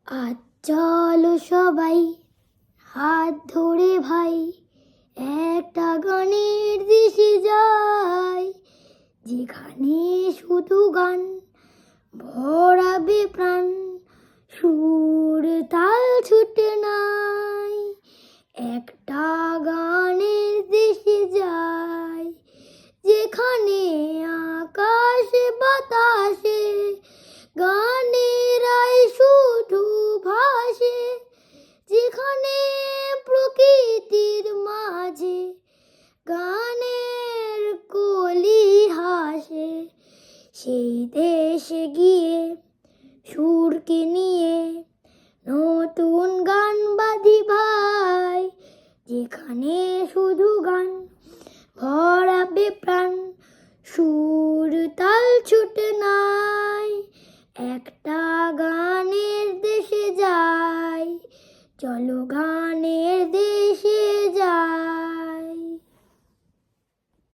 আজ চলো সবাই হাত ধরে ভাই একটা গানের দেশে যাই, যেখানে শুধু গান ভরাবে প্রাণ, সুর তাল ছুটে নাই। একটা গানের দেশে যাই, যেখানে আকাশে বাতাসে গানেরাই শুধু ভাসে, যেখানে প্রকৃতির মাঝে গানের কলি হাসে। সেই দেশে গিয়ে সুরকে নিয়ে নতুন গান বাঁধি ভাই, যেখানে শুধু গান ভরাবে প্রাণ, সুর তাল ছুটে নাই। একটা গানের দেশে যাই, চলো গানের দেশে